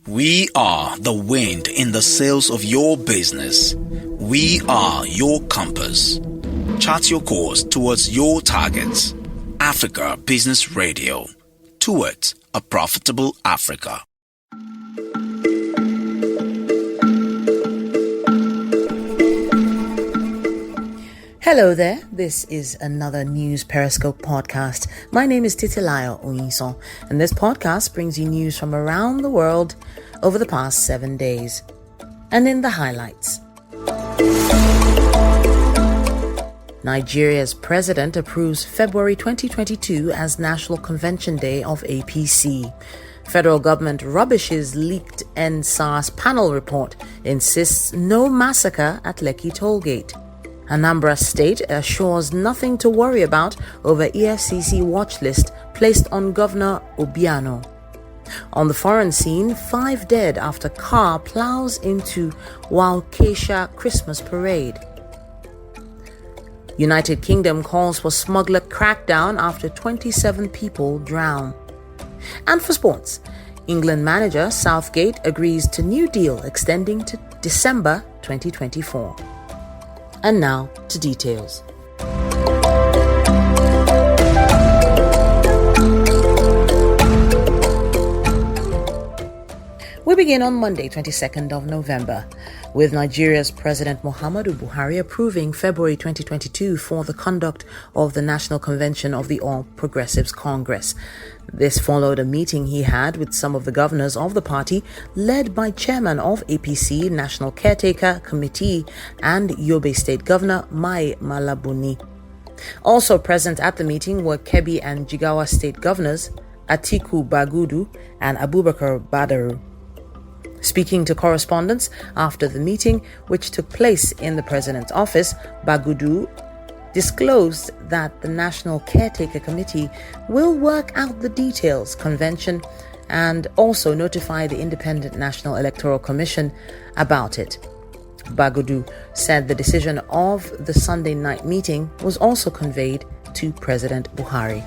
We are the wind in the sails of your business. We are your compass. Chart your course towards your targets. Africa Business Radio. Towards a profitable Africa. Hello there, this is another News Periscope podcast. My name is Titilayo Onyison, and this podcast brings you news from around the world over the past 7 days. And in the highlights, Nigeria's president approves February 2022 as National Convention Day of APC. Federal government rubbishes leaked NSAS panel report, insists no massacre at Lekki tollgate. Anambra State assures nothing to worry about over EFCC watch list placed on Governor Obiano. On the foreign scene, 5 dead after car plows into Waukesha Christmas parade. United Kingdom calls for smuggler crackdown after 27 people drown. And for sports, England manager Southgate agrees to new deal extending to December 2024. And now to details. We begin on Monday, 22nd of November, with Nigeria's President Muhammadu Buhari approving February 2022 for the conduct of the National Convention of the All Progressives Congress. This followed a meeting he had with some of the governors of the party, led by Chairman of APC National Caretaker Committee and Yobe State Governor Mai Malabuni. Also present at the meeting were Kebbi and Jigawa State Governors Atiku Bagudu and Abubakar Badaru. Speaking to correspondents after the meeting, which took place in the president's office, Bagudu disclosed that the National Caretaker Committee will work out the details convention and also notify the Independent National Electoral Commission about it. Bagudu said the decision of the Sunday night meeting was also conveyed to President Buhari.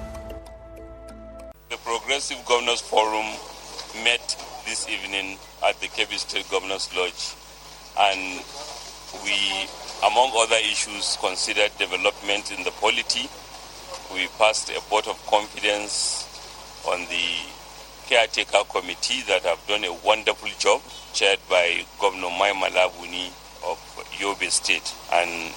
The Progressive Governors Forum met this evening at the Kebbi State Governors Lodge, and we, among other issues, considered development in the polity. We passed a vote of confidence on the Caretaker Committee that have done a wonderful job, chaired by Governor Mai Malabuni of Yobe State and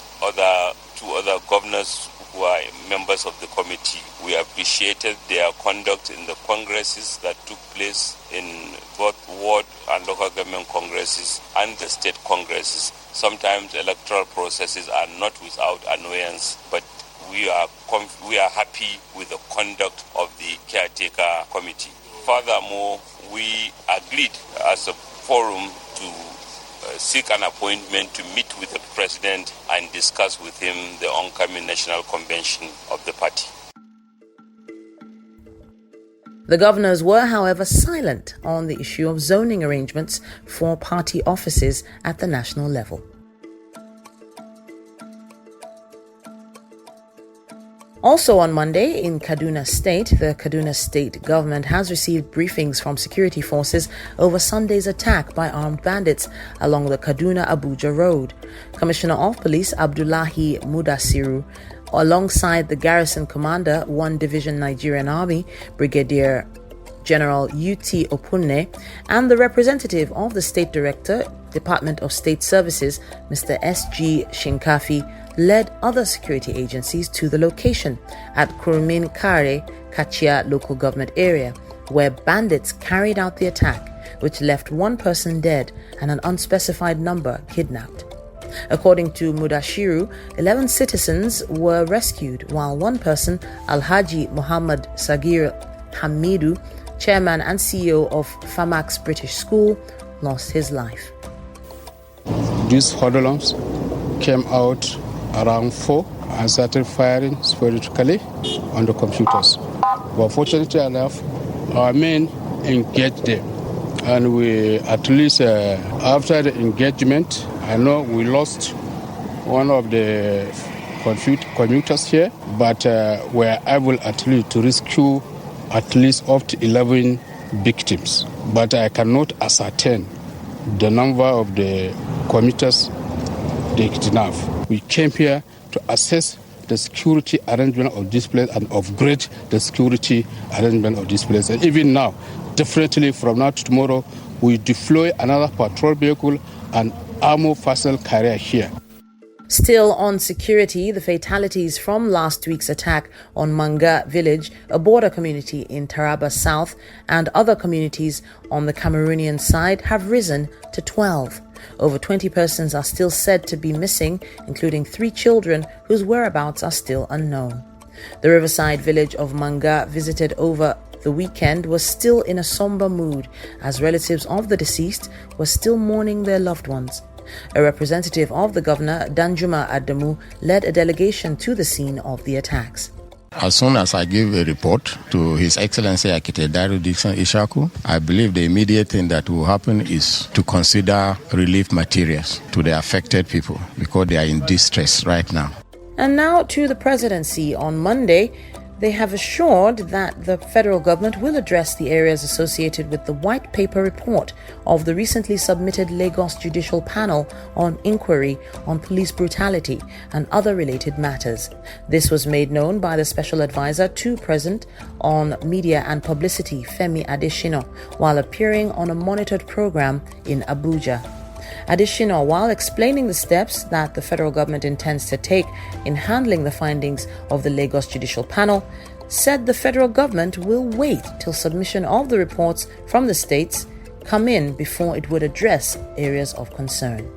two other governors who are members of the committee. We appreciated their conduct in the congresses that took place in both ward and local government congresses and the state congresses. Sometimes electoral processes are not without annoyance, but we are happy with the conduct of the caretaker committee. Furthermore, we agreed as a forum to seek an appointment to meet with the president and discuss with him the oncoming national convention of the party. The governors were, however, silent on the issue of zoning arrangements for party offices at the national level. Also on Monday, in Kaduna State, the Kaduna State Government has received briefings from security forces over Sunday's attack by armed bandits along the Kaduna-Abuja Road. Commissioner of Police Abdullahi Mudasiru, alongside the Garrison Commander, 1 Division Nigerian Army, Brigadier General U.T. Opunne, and the representative of the State Director, Department of State Services, Mr. S.G. Shinkafi, led other security agencies to the location at Kurumin Kare, Kachia local government area, where bandits carried out the attack, which left 1 person dead and an unspecified number kidnapped. According to Mudashiru, 11 citizens were rescued, while 1 person, Alhaji Muhammad Sagir Hamidu, chairman and CEO of Famax British School, lost his life. These hoodlums came out around 4 and started firing sporadically on the computers. But fortunately enough, our men engaged them. And we, at least after the engagement, I know we lost one of the commuters here, but were able at least to rescue at least up to 11 victims. but I cannot ascertain the number of the commuters they kidnapped. We came here to assess the security arrangement of this place and upgrade the security arrangement of this place. And even now, definitely from now to tomorrow, we deploy another patrol vehicle and armor personnel carrier here. Still on security, the fatalities from last week's attack on Manga village, a border community in Taraba South, and other communities on the Cameroonian side have risen to 12. Over 20 persons are still said to be missing, including 3 children whose whereabouts are still unknown. The riverside village of Manga, visited over the weekend, was still in a somber mood as relatives of the deceased were still mourning their loved ones. A representative of the governor, Danjuma Adamu, led a delegation to the scene of the attacks. As soon as I gave a report to His Excellency Architect Daru Dixon Ishaku, I believe the immediate thing that will happen is to consider relief materials to the affected people because they are in distress right now. And now to the presidency. On Monday, they have assured that the federal government will address the areas associated with the white paper report of the recently submitted Lagos Judicial Panel on inquiry on police brutality and other related matters. This was made known by the Special Advisor to President on Media and Publicity, Femi Adesina, while appearing on a monitored program in Abuja. Adesina, while explaining the steps that the federal government intends to take in handling the findings of the Lagos Judicial Panel, said the federal government will wait till submission of the reports from the states come in before it would address areas of concern.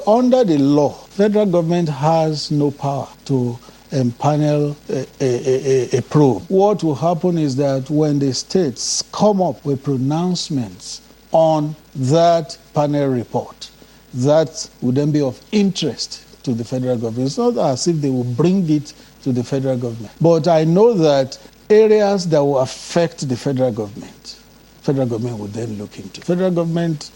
Under the law, federal government has no power to empanel a probe. What will happen is that when the states come up with pronouncements on that panel report, that would then be of interest to the federal government. It's not as if they will bring it to the federal government. But I know that areas that will affect the federal government would then look into. Federal government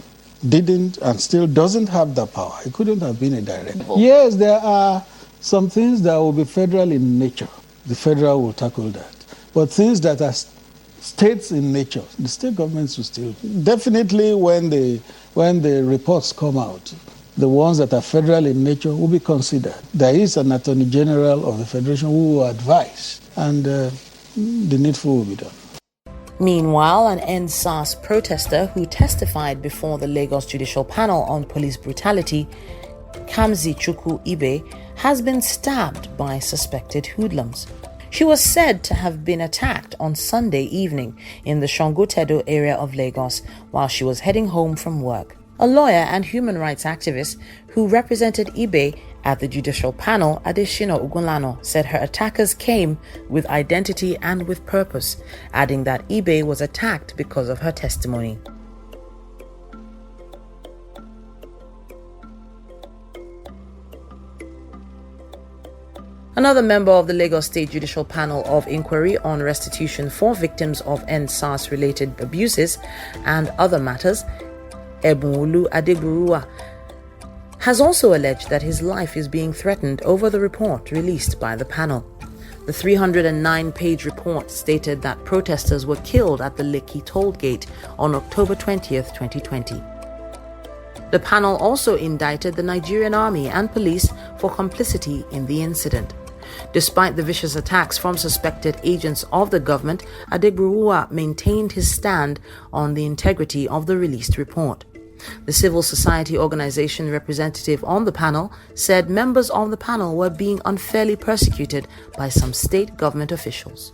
didn't and still doesn't have that power. It couldn't have been a directive. Yes, there are some things that will be federal in nature. The federal will tackle that. But things that are states in nature, the state governments will still. Definitely when the reports come out, the ones that are federal in nature will be considered. There is an Attorney General of the Federation who will advise, and the needful will be done. Meanwhile, an End-SARS protester who testified before the Lagos Judicial Panel on police brutality, Kamzi Chukwu Ibe, has been stabbed by suspected hoodlums. She was said to have been attacked on Sunday evening in the Shangotedo area of Lagos while she was heading home from work. A lawyer and human rights activist who represented Ibe at the judicial panel, Adesina Ogunlano, said her attackers came with identity and with purpose, adding that Ibe was attacked because of her testimony. Another member of the Lagos State Judicial Panel of Inquiry on Restitution for Victims of End-SARS-related abuses and other matters, Ebunolu Adegburuwa, has also alleged that his life is being threatened over the report released by the panel. The 309-page report stated that protesters were killed at the Lekki toll gate on October 20th, 2020. The panel also indicted the Nigerian Army and police for complicity in the incident. Despite the vicious attacks from suspected agents of the government, Adegburuwa maintained his stand on the integrity of the released report. The civil society organization representative on the panel said members of the panel were being unfairly persecuted by some state government officials.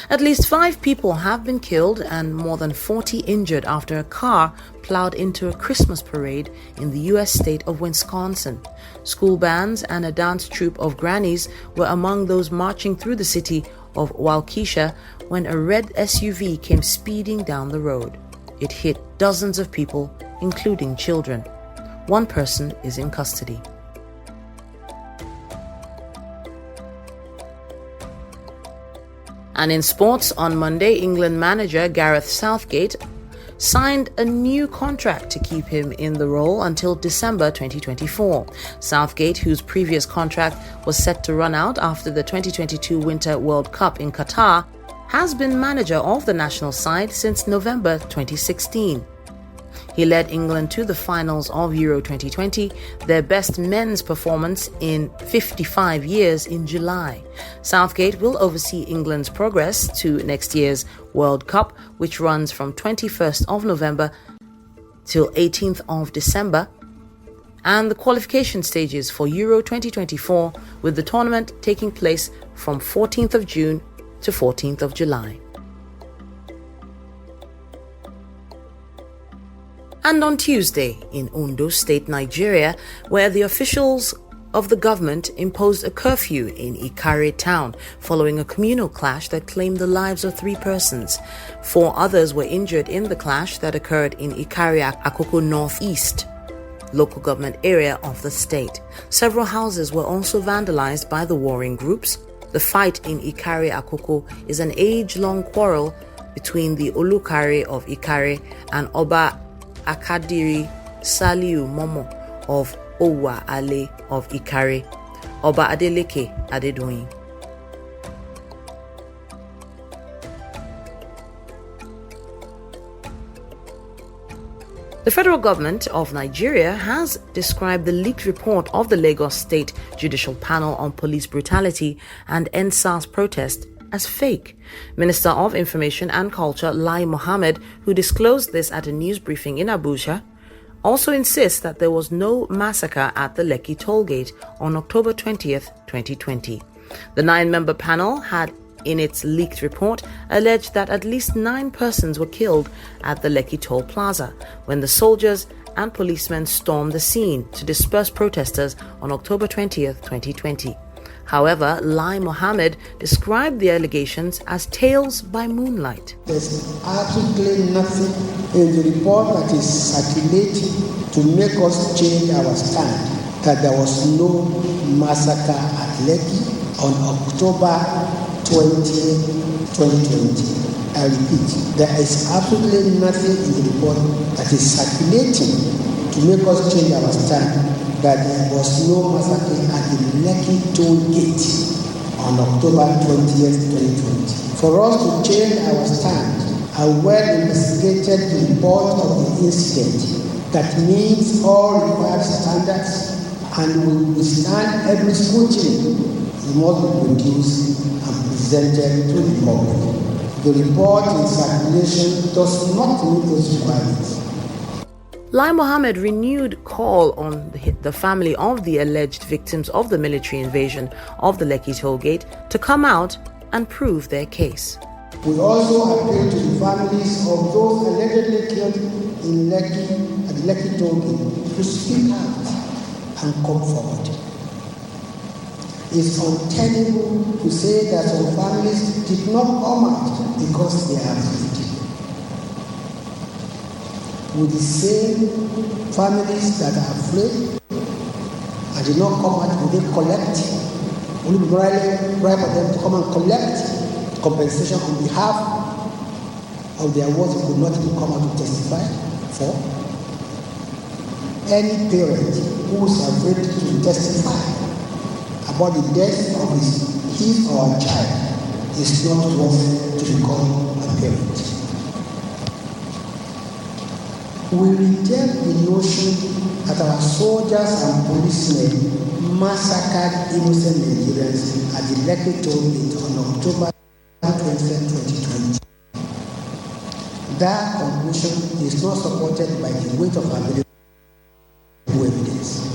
At least 5 people have been killed and more than 40 injured after a car plowed into a Christmas parade in the U.S. state of Wisconsin. School bands and a dance troupe of grannies were among those marching through the city of Waukesha when a red SUV came speeding down the road. It hit dozens of people, including children. 1 person is in custody. And in sports, on Monday, England manager Gareth Southgate signed a new contract to keep him in the role until December 2024. Southgate, whose previous contract was set to run out after the 2022 Winter World Cup in Qatar, has been manager of the national side since November 2016. He led England to the finals of Euro 2020, their best men's performance in 55 years, in July. Southgate will oversee England's progress to next year's World Cup, which runs from 21st of November till 18th of December, and the qualification stages for Euro 2024, with the tournament taking place from 14th of June to 14th of July. And on Tuesday, in Ondo State, Nigeria, where the officials of the government imposed a curfew in Ikare town following a communal clash that claimed the lives of 3 persons. 4 others were injured in the clash that occurred in Ikare Akoko Northeast, local government area of the state. Several houses were also vandalized by the warring groups. The fight in Ikare Akoko is an age-long quarrel between the Olukare of Ikare and Oba Akadiri Saliu Momo of Owa Ale of Ikare, Oba Adeleke Adedoyin. The federal government of Nigeria has described the leaked report of the Lagos State Judicial Panel on Police Brutality and EndSARS protest as fake. Minister of Information and Culture Lai Mohammed, who disclosed this at a news briefing in Abuja, also insists that there was no massacre at the Lekki tollgate on October 20th, 2020. The 9-member panel had, in its leaked report, alleged that at least 9 persons were killed at the Lekki toll plaza when the soldiers and policemen stormed the scene to disperse protesters on October 20th, 2020. However, Lai Mohammed described the allegations as tales by moonlight. There's absolutely nothing in the report that is circulating to make us change our stand that there was no massacre at Lekki on October 20, 2020. I repeat, there is absolutely nothing in the report that is circulating to make us change our stand that there was no massacre at the Lekki toll gate on October 20th, 2020. For us to change our stand, a well-investigated report of the incident that meets all required standards and will withstand every scrutiny must be produced and presented to the public. The report in circulation does not meet those requirements. Lai Mohammed renewed call on the family of the alleged victims of the military invasion of the Lekki tollgate to come out and prove their case. We also appeal to the families of those allegedly killed in Lekki at the Lekki tollgate to speak out and come forward. It's untenable to say that some families did not come out because they are afraid. With the same families that are afraid and did not come out, will they collect? Will it be right for them to come and collect compensation on behalf of their words who could not even come out to testify for? Any parent who is afraid to testify about the death of his or her child is not worthy to become a parent. We reject the notion that our soldiers and policemen massacred innocent Nigerians at the Lekki tollgate on October 20th, 2020. That conclusion is not supported by the weight of available evidence.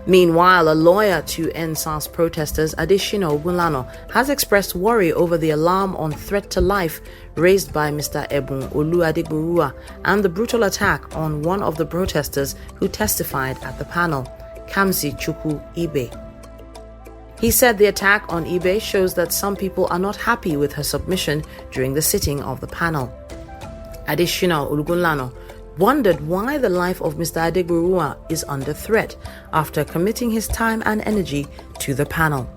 Meanwhile, a lawyer to EndSARS protesters, Adesina Ogunlano, has expressed worry over the alarm on threat to life raised by Mr. Ebun Oluadegborua and the brutal attack on one of the protesters who testified at the panel, Kamsi Chukwu Ibe. He said the attack on Ibe shows that some people are not happy with her submission during the sitting of the panel. Adesina Ogunlano wondered why the life of Mr. Adegborua is under threat after committing his time and energy to the panel.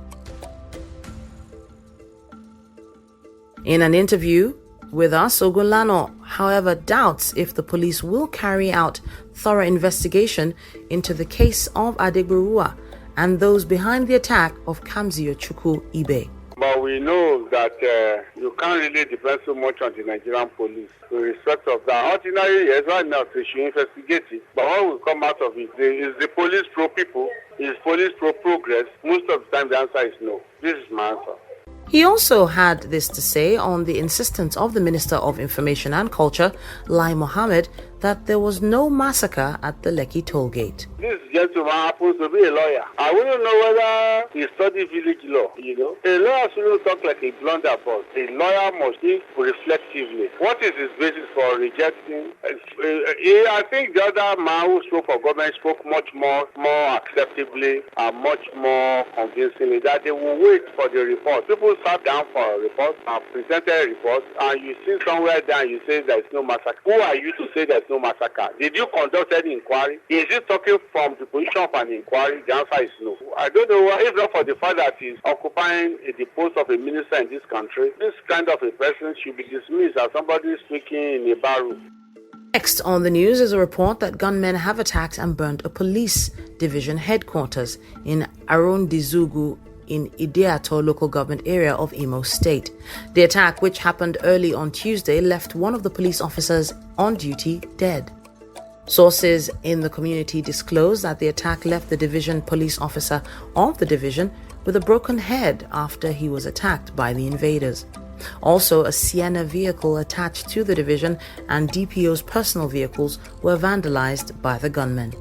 In an interview with us, Ogunlano however, doubts if the police will carry out thorough investigation into the case of Adegberua and those behind the attack of Kamzio Chukwu Ibe. But we know that you can't really depend so much on the Nigerian police. In respect of that, ordinarily, yes, right now they should investigate it. But what will come out of it is the police pro-people, is police pro-progress. Most of the time the answer is no. This is my answer. He also had this to say on the insistence of the Minister of Information and Culture, Lai Mohammed, that there was no massacre at the Lekki toll gate. This gentleman happens to be a lawyer. I wouldn't know whether he studied village law, A lawyer shouldn't talk like a blunderbuss. A lawyer must think reflectively. What is his basis for rejecting? I think the other man who spoke for government spoke much more acceptably and much more convincingly, that they will wait for the report. People sat down for a report and presented a report, and you see somewhere down you say there is no massacre. Who are you to say there is no massacre? Did you conduct any inquiry? Is it talking from the position of an inquiry? The answer is no. I don't know if not for the fact that he's occupying the post of a minister in this country, this kind of a person should be dismissed as somebody speaking in a bar room. Next on the news is a report that gunmen have attacked and burnt a police division headquarters in Arondizugu in Ideato local government area of Imo State. The attack, which happened early on Tuesday, left one of the police officers on duty dead. Sources in the community disclosed that the attack left the division police officer of the division with a broken head after he was attacked by the invaders. Also, a Sienna vehicle attached to the division and DPO's personal vehicles were vandalized by the gunmen.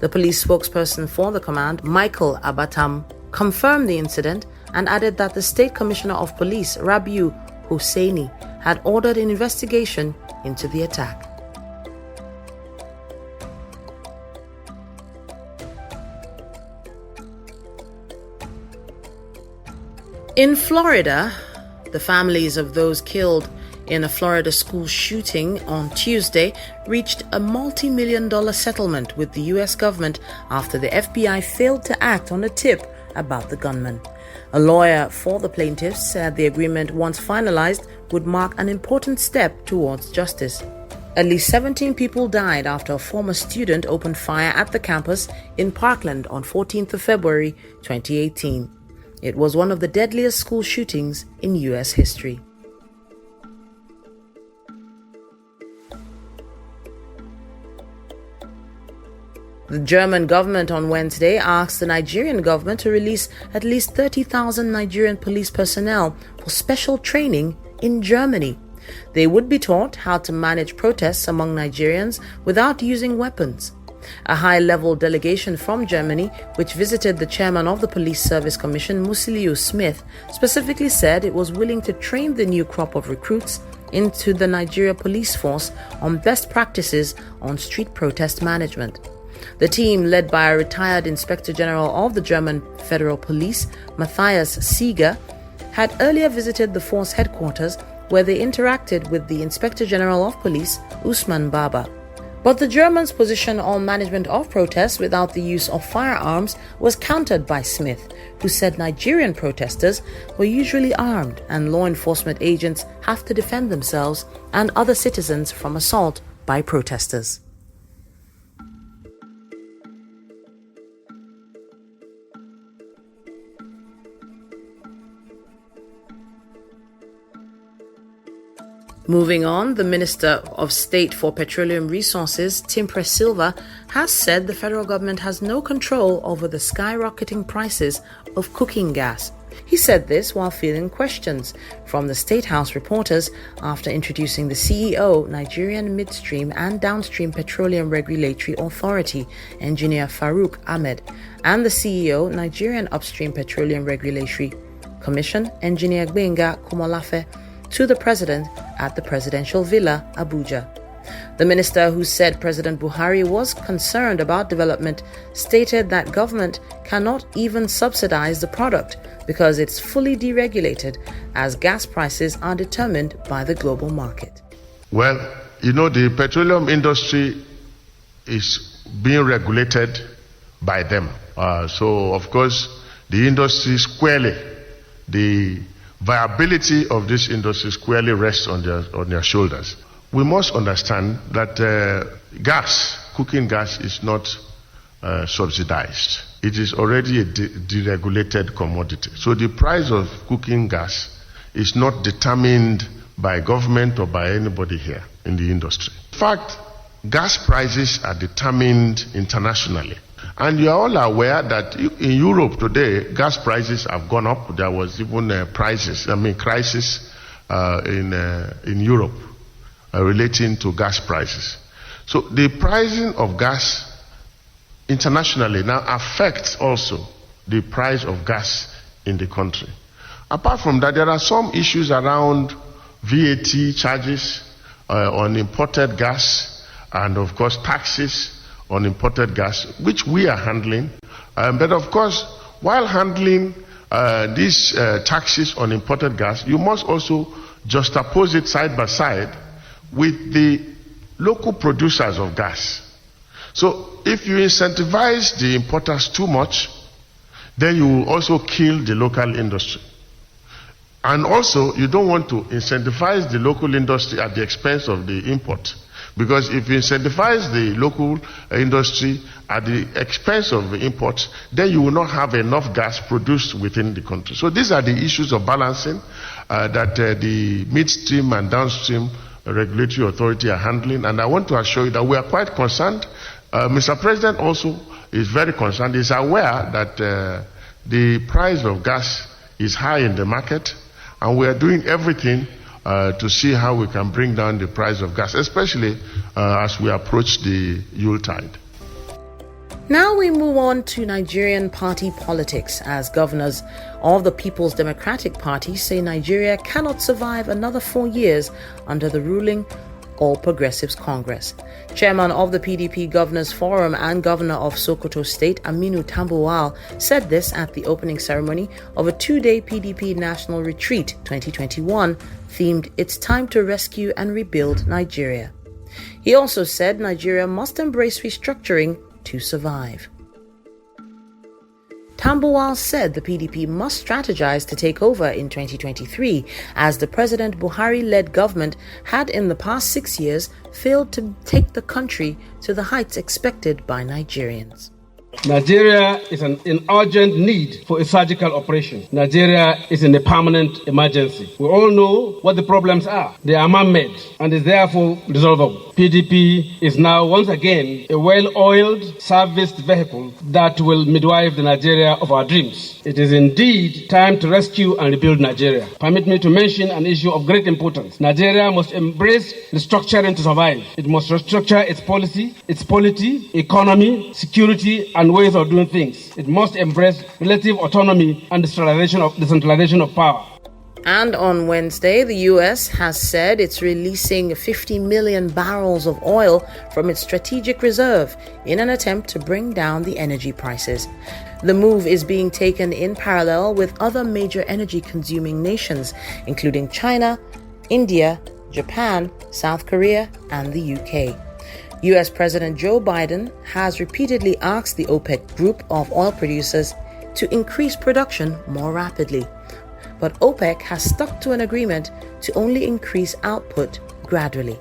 The police spokesperson for the command, Michael Abatam, confirmed the incident and added that the State Commissioner of Police, Rabiu Hussaini, had ordered an investigation into the attack. In Florida, the families of those killed in a Florida school shooting on Tuesday reached a multi-million-dollar settlement with the U.S. government after the FBI failed to act on a tip about the gunman. A lawyer for the plaintiffs said the agreement, once finalized, would mark an important step towards justice. At least 17 people died after a former student opened fire at the campus in Parkland on 14th of February 2018. It was one of the deadliest school shootings in U.S. history. The German government on Wednesday asked the Nigerian government to release at least 30,000 Nigerian police personnel for special training in Germany. They would be taught how to manage protests among Nigerians without using weapons. A high-level delegation from Germany, which visited the chairman of the Police Service Commission, Musiliu Smith, specifically said it was willing to train the new crop of recruits into the Nigeria police force on best practices on street protest management. The team, led by a retired Inspector General of the German Federal Police, Matthias Sieger, had earlier visited the force headquarters where they interacted with the Inspector General of Police, Usman Baba. But the Germans' position on management of protests without the use of firearms was countered by Smith, who said Nigerian protesters were usually armed and law enforcement agents have to defend themselves and other citizens from assault by protesters. Moving on, the Minister of State for Petroleum Resources, Timpre Silva, has said the federal government has no control over the skyrocketing prices of cooking gas. He said this while fielding questions from the State House reporters after introducing the CEO, Nigerian Midstream and Downstream Petroleum Regulatory Authority, Engineer Farouk Ahmed, and the CEO, Nigerian Upstream Petroleum Regulatory Commission, Engineer Gbenga Komolafe, to the President at the Presidential Villa, Abuja. The minister, who said President Buhari was concerned about development, stated that government cannot even subsidize the product because it's fully deregulated, as gas prices are determined by the global market. Well, the petroleum industry is being regulated by them. So, of course, the industry squarely, the viability of this industry squarely rests on their shoulders. we must understand that cooking gas is not subsidized. It is already a deregulated commodity. So the price of cooking gas is not determined by government or by anybody here in the industry. In fact, gas prices are determined internationally. And you are all aware that in Europe today, gas prices have gone up. There was even a crisis in Europe relating to gas prices. So the pricing of gas internationally now affects also the price of gas in the country. Apart from that, there are some issues around VAT charges on imported gas and, of course, taxes on imported gas, which we are handling. But, of course, while handling these taxes on imported gas, you must also juxtapose it side by side with the local producers of gas. So if you incentivize the importers too much, then you will also kill the local industry. And also, you don't want to incentivize the local industry at the expense of the import. Because if you incentivize the local industry at the expense of the imports, then you will not have enough gas produced within the country. So these are the issues of balancing that the midstream and downstream regulatory authority are handling. And I want to assure you that we are quite concerned. Mr. President also is very concerned. He's aware that the price of gas is high in the market, and we are doing everything to see how we can bring down the price of gas, especially as we approach the Yuletide. Now we move on to Nigerian party politics, as governors of the People's Democratic Party say Nigeria cannot survive another 4 years under the ruling All Progressives Congress. Chairman of the PDP Governors Forum and Governor of Sokoto State, Aminu Tambuwal, said this at the opening ceremony of a 2-day PDP National Retreat 2021 themed "It's Time to Rescue and Rebuild Nigeria." He also said Nigeria must embrace restructuring to survive. Tambuwal said the PDP must strategize to take over in 2023, as the President Buhari-led government had in the past 6 years failed to take the country to the heights expected by Nigerians. Nigeria is in urgent need for a surgical operation. Nigeria is in a permanent emergency. We all know what the problems are. They are man-made and is therefore resolvable. PDP is now once again a well-oiled, serviced vehicle that will midwife the Nigeria of our dreams. It is indeed time to rescue and rebuild Nigeria. Permit me to mention an issue of great importance. Nigeria must embrace restructuring to survive. It must restructure its policy, its polity, economy, security, and ways of doing things. It must embrace relative autonomy and decentralization of power. And on Wednesday, the U.S. has said it's releasing 50 million barrels of oil from its strategic reserve in an attempt to bring down the energy prices. The move is being taken in parallel with other major energy-consuming nations, including China, India, Japan, South Korea, and the UK. U.S. President Joe Biden has repeatedly asked the OPEC group of oil producers to increase production more rapidly. But OPEC has stuck to an agreement to only increase output gradually.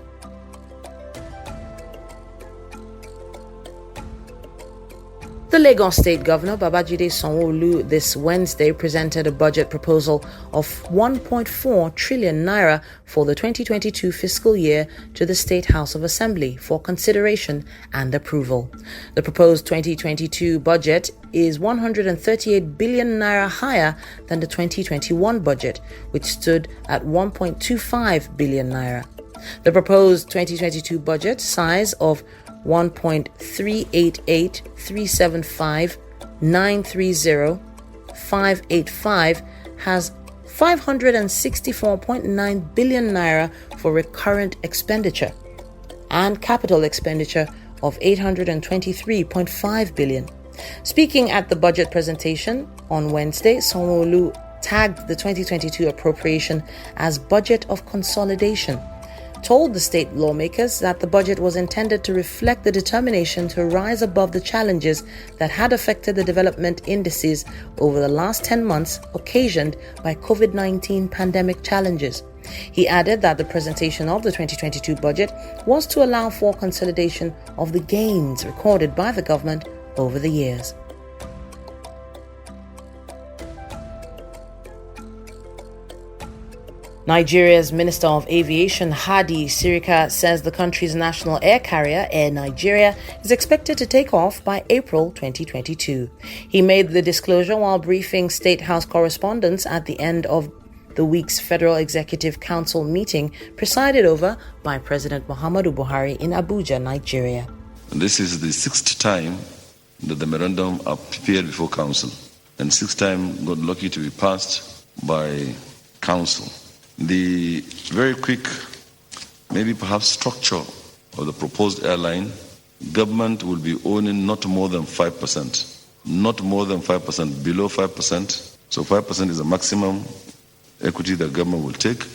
The Lagos State Governor Babajide Sanwo-Olu this Wednesday presented a budget proposal of 1.4 trillion naira for the 2022 fiscal year to the State House of Assembly for consideration and approval. The proposed 2022 budget is 138 billion naira higher than the 2021 budget, which stood at 1.25 billion naira. The proposed 2022 budget size of 1.388,375,930,585 has 564.9 billion naira for recurrent expenditure and capital expenditure of 823.5 billion. Speaking at the budget presentation on Wednesday, Sanwo-Olu tagged the 2022 appropriation as budget of consolidation. told the state lawmakers that the budget was intended to reflect the determination to rise above the challenges that had affected the development indices over the last 10 months occasioned by COVID-19 pandemic challenges. He added that the presentation of the 2022 budget was to allow for consolidation of the gains recorded by the government over the years. Nigeria's Minister of Aviation, Hadi Sirika, says the country's national air carrier, Air Nigeria, is expected to take off by April 2022. He made the disclosure while briefing State House correspondents at the end of the week's Federal Executive Council meeting presided over by President Muhammadu Buhari in Abuja, Nigeria. This is the 6th time that the memorandum appeared before Council, and 6th time got lucky to be passed by Council. The very quick, maybe perhaps structure of the proposed airline, government will be owning not more than 5%. Not more than 5%, below 5%. So 5% is the maximum equity that government will take.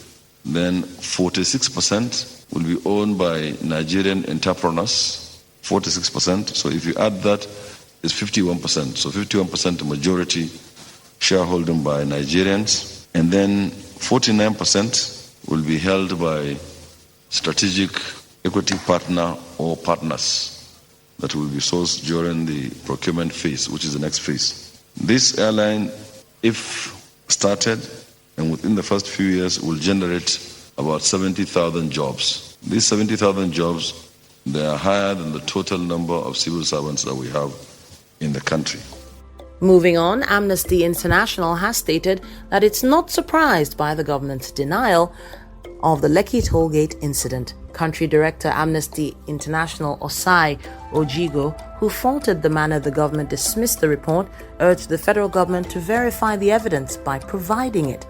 Then 46% will be owned by Nigerian entrepreneurs, 46%. So if you add that, it's 51%. So 51% majority shareholding by Nigerians. And then 49% will be held by strategic equity partner or partners that will be sourced during the procurement phase, which is the next phase. This airline, if started, and within the first few years, will generate about 70,000 jobs. These 70,000 jobs, they are higher than the total number of civil servants that we have in the country. Moving on, Amnesty International has stated that it's not surprised by the government's denial of the Lekki tollgate incident. Country Director Amnesty International Osai Ojigo, who faulted the manner the government dismissed the report, urged the federal government to verify the evidence by providing it.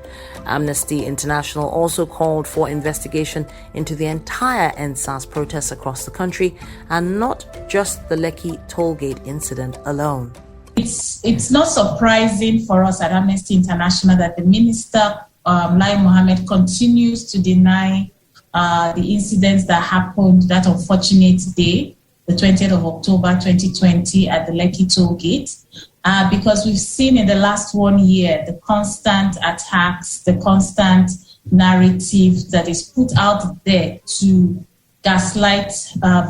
Amnesty International also called for investigation into the entire NSAS protests across the country and not just the Lekki tollgate incident alone. It's not surprising for us at Amnesty International that the Minister, Lai Mohammed, continues to deny the incidents that happened that unfortunate day, the 20th of October 2020 at the Lekki toll gate, because we've seen in the last 1 year the constant attacks, the constant narrative that is put out there to gaslight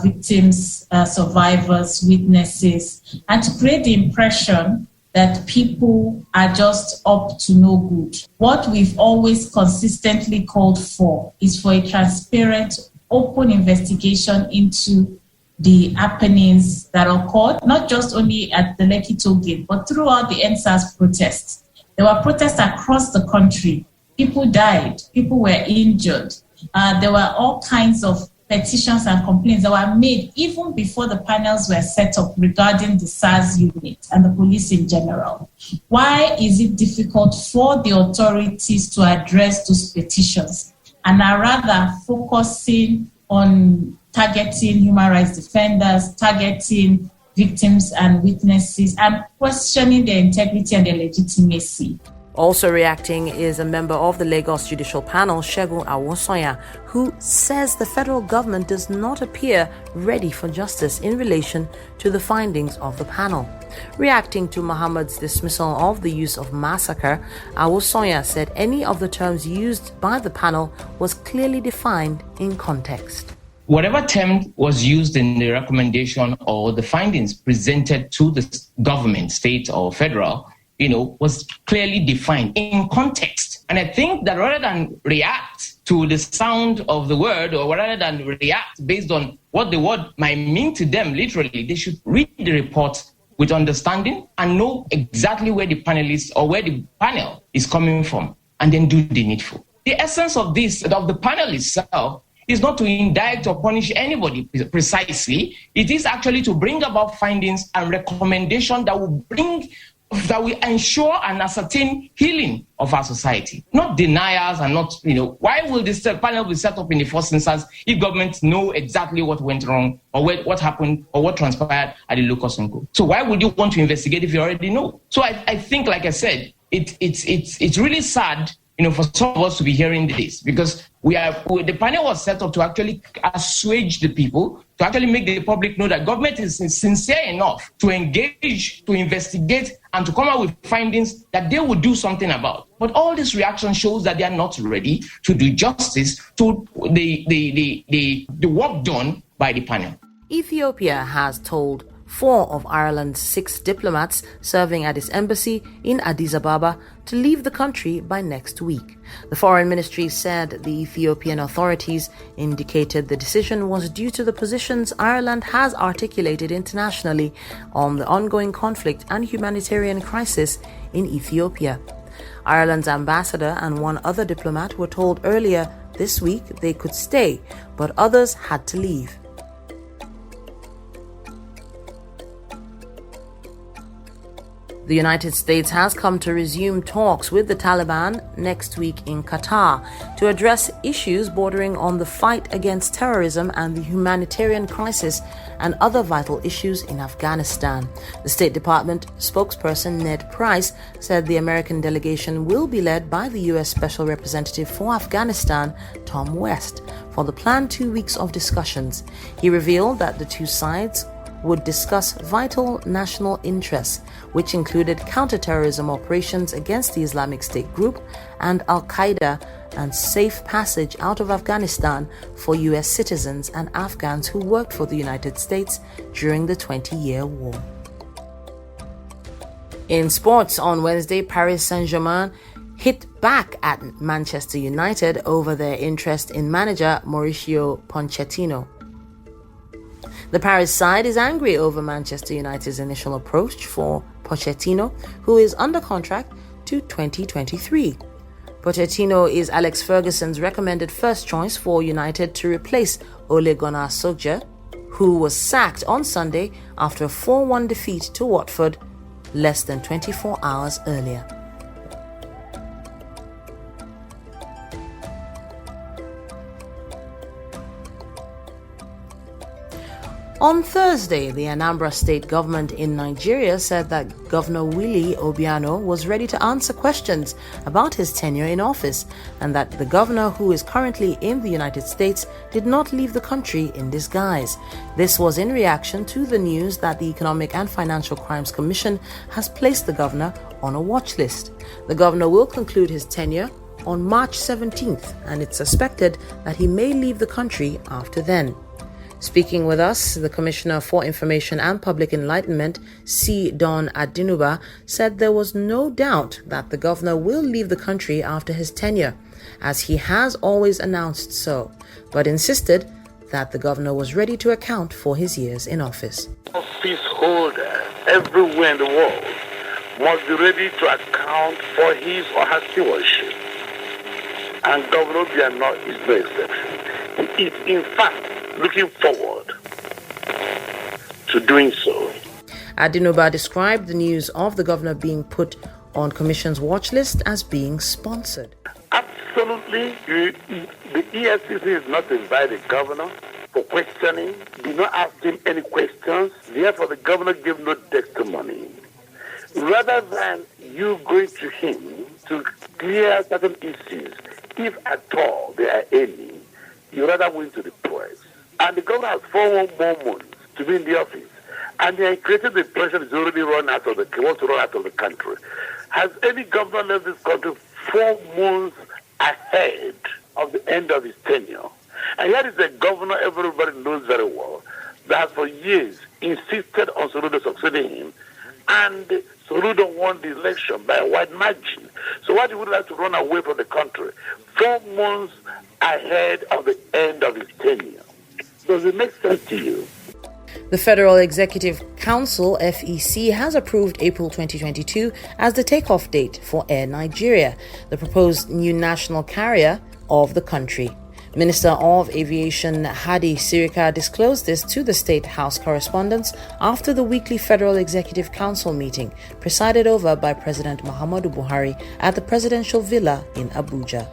victims, survivors, witnesses, and to create the impression that people are just up to no good. What we've always consistently called for is for a transparent, open investigation into the happenings that occurred, not just only at the Lekki toll gate, but throughout the NSAS protests. There were protests across the country. People died, people were injured. There were all kinds of petitions and complaints that were made even before the panels were set up regarding the SARS unit and the police in general. Why is it difficult for the authorities to address those petitions and are rather focusing on targeting human rights defenders, targeting victims and witnesses, and questioning their integrity and their legitimacy? Also reacting is a member of the Lagos Judicial Panel, Segun Awosoya, who says the federal government does not appear ready for justice in relation to the findings of the panel. Reacting to Muhammad's dismissal of the use of massacre, Awosoya said any of the terms used by the panel was clearly defined in context. Whatever term was used in the recommendation or the findings presented to the government, state or federal, was clearly defined in context. And I think that rather than react to the sound of the word, or rather than react based on what the word might mean to them, literally, they should read the report with understanding and know exactly where the panelists or where the panel is coming from, and then do the needful. The essence of the panel itself, is not to indict or punish anybody precisely. It is actually to bring about findings and recommendations that will ensure and ascertain healing of our society, not deniers and not, why will this panel be set up in the first instance if government know exactly what went wrong or what happened or what transpired at the locus unco? So why would you want to investigate if you already know? So I think, like I said, it's really sad for some of us to be hearing this, because the panel was set up to actually assuage the people, to actually make the public know that government is sincere enough to engage, to investigate, and to come out with findings that they will do something about. But all this reaction shows that they are not ready to do justice to the work done by the panel. Ethiopia has told 4 of Ireland's 6 diplomats serving at its embassy in Addis Ababa to leave the country by next week. The foreign ministry said the Ethiopian authorities indicated the decision was due to the positions Ireland has articulated internationally on the ongoing conflict and humanitarian crisis in Ethiopia. Ireland's ambassador and 1 other diplomat were told earlier this week they could stay, but others had to leave. The United States has come to resume talks with the Taliban next week in Qatar to address issues bordering on the fight against terrorism and the humanitarian crisis and other vital issues in Afghanistan. The State Department spokesperson Ned Price said the American delegation will be led by the U.S. Special Representative for Afghanistan, Tom West, for the planned 2 weeks of discussions. He revealed that the 2 sides would discuss vital national interests, which included counterterrorism operations against the Islamic State group and Al-Qaeda, and safe passage out of Afghanistan for U.S. citizens and Afghans who worked for the United States during the 20-year war. In sports, on Wednesday, Paris Saint-Germain hit back at Manchester United over their interest in manager MAURICIO Pochettino. The Paris side is angry over Manchester United's initial approach for Pochettino, who is under contract to 2023. Pochettino is Alex Ferguson's recommended first choice for United to replace Ole Gunnar Solskjaer, who was sacked on Sunday after a 4-1 defeat to Watford less than 24 hours earlier. On Thursday, the Anambra State Government in Nigeria said that Governor Willie Obiano was ready to answer questions about his tenure in office, and that the governor, who is currently in the United States, did not leave the country in disguise. This was in reaction to the news that the Economic and Financial Crimes Commission has placed the governor on a watch list. The governor will conclude his tenure on March 17th, and it's suspected that he may leave the country after then. Speaking with us, the Commissioner for Information and Public Enlightenment, C. Don Adinuba, said there was no doubt that the governor will leave the country after his tenure, as he has always announced so, but insisted that the governor was ready to account for his years in office. Office holder everywhere in the world must be ready to account for his or her stewardship, and Governor Obiano is no exception. He is, in fact, looking forward to doing so. Adinuba described the news of the governor being put on Commission's watch list as being sponsored. Absolutely. The EFCC is not to invite the governor for questioning. Did not ask him any questions. Therefore, the governor gave no testimony. Rather than you going to him to clear certain issues, if at all there are any, you rather went to the press. And the governor has 4 more months to be in the office. And they created the impression he's already wants to run out of the country. Has any governor left this country 4 months ahead of the end of his tenure? And here is a governor everybody knows very well that has for years insisted on Soludo succeeding him. And Soludo won the election by a wide margin. So why do you like to run away from the country 4 months ahead of the end of his tenure? Does it make sense to you? The Federal Executive Council, FEC, has approved April 2022 as the takeoff date for Air Nigeria, the proposed new national carrier of the country. Minister of Aviation Hadi Sirika disclosed this to the State House correspondents after the weekly Federal Executive Council meeting, presided over by President Muhammadu Buhari at the Presidential Villa in Abuja.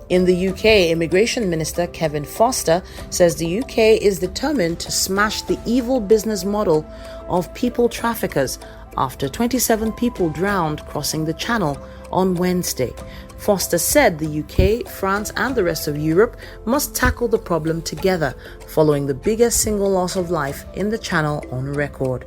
In the UK, Immigration Minister Kevin Foster says the UK is determined to smash the evil business model of people traffickers after 27 people drowned crossing the Channel on Wednesday. Foster said the UK, France, and the rest of Europe must tackle the problem together, following the biggest single loss of life in the Channel on record.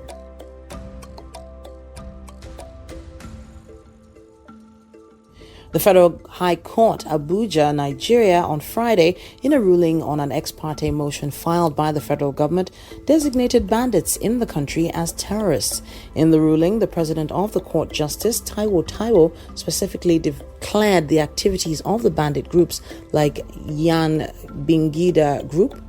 The Federal High Court, Abuja, Nigeria, on Friday, in a ruling on an ex parte motion filed by the federal government, designated bandits in the country as terrorists. In the ruling, the president of the court, Justice Taiwo, specifically declared the activities of the bandit groups like Yan Bingida Group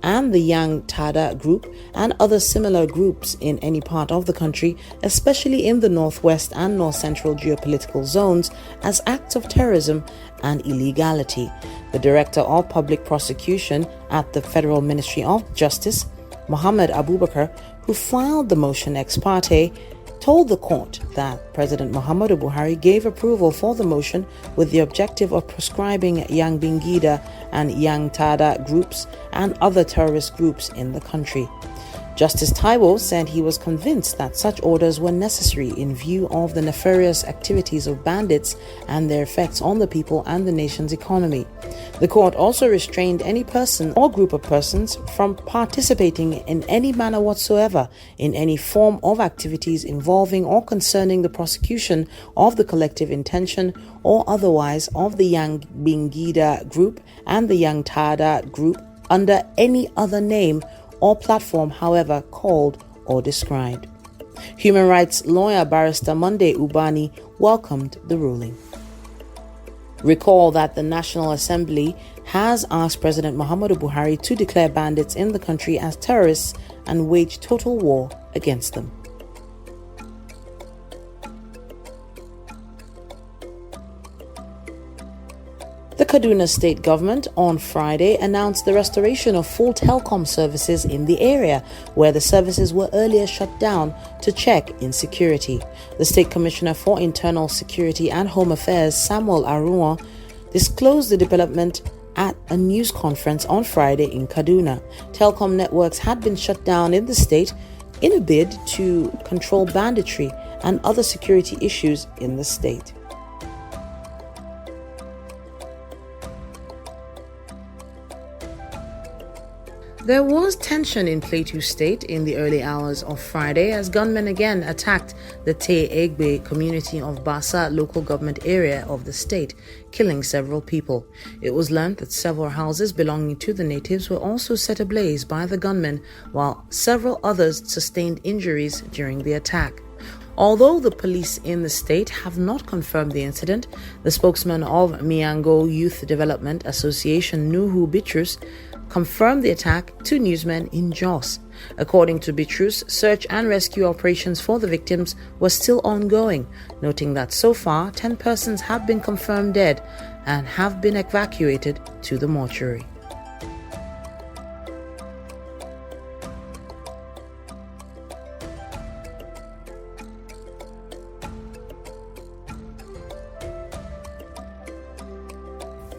and the Yang Tada Group and other similar groups in any part of the country, especially in the northwest and north-central geopolitical zones, as acts of terrorism and illegality. The Director of Public Prosecution at the Federal Ministry of Justice, Mohammed Abubakar, who filed the motion ex parte, told the court that President Muhammadu Buhari gave approval for the motion with the objective of proscribing Yang Bingida and Yang Tada groups and other terrorist groups in the country. Justice Taiwo said he was convinced that such orders were necessary in view of the nefarious activities of bandits and their effects on the people and the nation's economy. The court also restrained any person or group of persons from participating in any manner whatsoever in any form of activities involving or concerning the prosecution of the collective intention or otherwise of the Yang Bingida group and the Yang Tada group under any other name or platform, however called or described. Human rights lawyer Barrister Monday Ubani welcomed the ruling. Recall that the National Assembly has asked President Muhammadu Buhari to declare bandits in the country as terrorists and wage total war against them. The Kaduna State Government on Friday announced the restoration of full telecom services in the area where the services were earlier shut down to check insecurity. The State Commissioner for Internal Security and Home Affairs, Samuel Arunwa, disclosed the development at a news conference on Friday in Kaduna. Telecom networks had been shut down in the state in a bid to control banditry and other security issues in the state. There was tension in Plateau State in the early hours of Friday as gunmen again attacked the Te Egbe community of Bassa local government area of the state, killing several people. It was learned that several houses belonging to the natives were also set ablaze by the gunmen, while several others sustained injuries during the attack. Although the police in the state have not confirmed the incident, the spokesman of Miango Youth Development Association, Nuhu Bitrus, confirmed the attack to newsmen in Jos. According to Bitrus, search and rescue operations for the victims were still ongoing, noting that so far 10 persons have been confirmed dead and have been evacuated to the mortuary.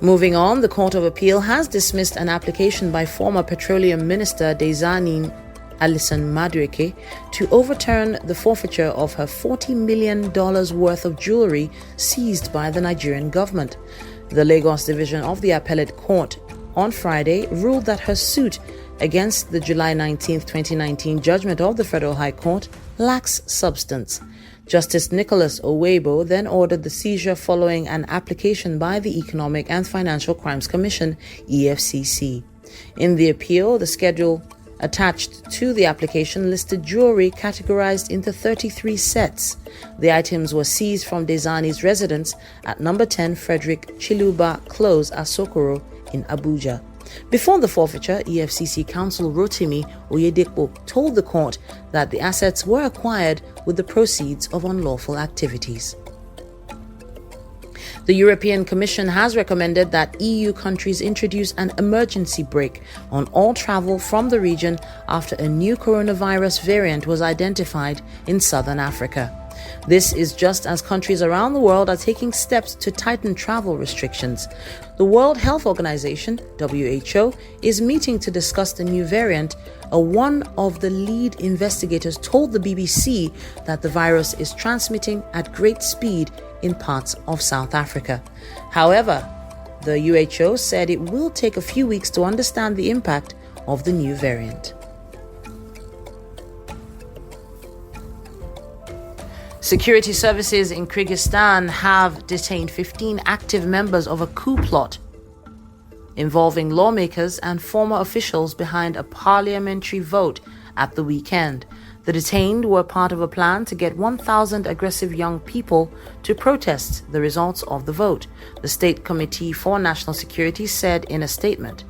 Moving on, the Court of Appeal has dismissed an application by former Petroleum Minister Dezani Alison Madueke to overturn the forfeiture of her $40 million worth of jewelry seized by the Nigerian government. The Lagos Division of the Appellate Court on Friday ruled that her suit against the July 19, 2019 judgment of the Federal High Court lacks substance. Justice Nicholas Owebo then ordered the seizure following an application by the Economic and Financial Crimes Commission, EFCC. In the appeal, the schedule attached to the application listed jewelry categorized into 33 sets. The items were seized from Dezani's residence at number 10 Frederick Chiluba Close, Asokoro in Abuja. Before the forfeiture, EFCC counsel Rotimi Oyedepo told the court that the assets were acquired with the proceeds of unlawful activities. The European Commission has recommended that EU countries introduce an emergency brake on all travel from the region after a new coronavirus variant was identified in southern Africa. This is just as countries around the world are taking steps to tighten travel restrictions. The World Health Organization, WHO, is meeting to discuss the new variant. One of the lead investigators told the BBC that the virus is transmitting at great speed in parts of South Africa. However, the WHO said it will take a few weeks to understand the impact of the new variant. Security services in Kyrgyzstan have detained 15 active members of a coup plot involving lawmakers and former officials behind a parliamentary vote at the weekend. The detained were part of a plan to get 1,000 aggressive young people to protest the results of the vote, the State Committee for National Security said in a statement.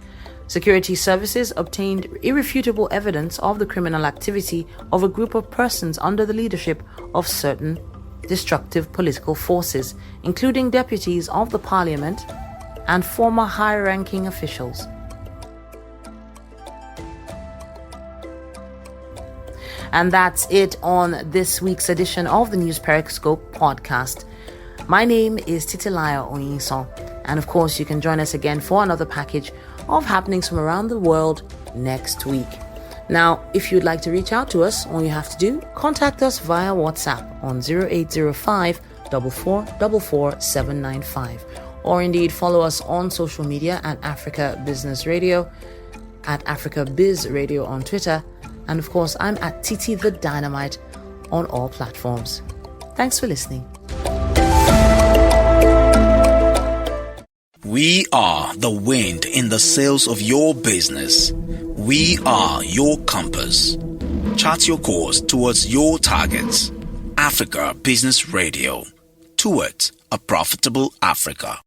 Security services obtained irrefutable evidence of the criminal activity of a group of persons under the leadership of certain destructive political forces, including deputies of the parliament and former high-ranking officials. And that's it on this week's edition of the News Periscope podcast. My name is Titilayo Oyinso, and of course you can join us again for another package of happenings from around the world next week. Now, if you'd like to reach out to us, all you have to do, contact us via WhatsApp on 0805 4444 795, or indeed follow us on social media at Africa Business Radio, at Africa Biz Radio on Twitter, and of course I'm at Titi the Dynamite on all platforms. Thanks for listening. We are the wind in the sails of your business. We are your compass. Chart your course towards your targets. Africa Business Radio. Towards a profitable Africa.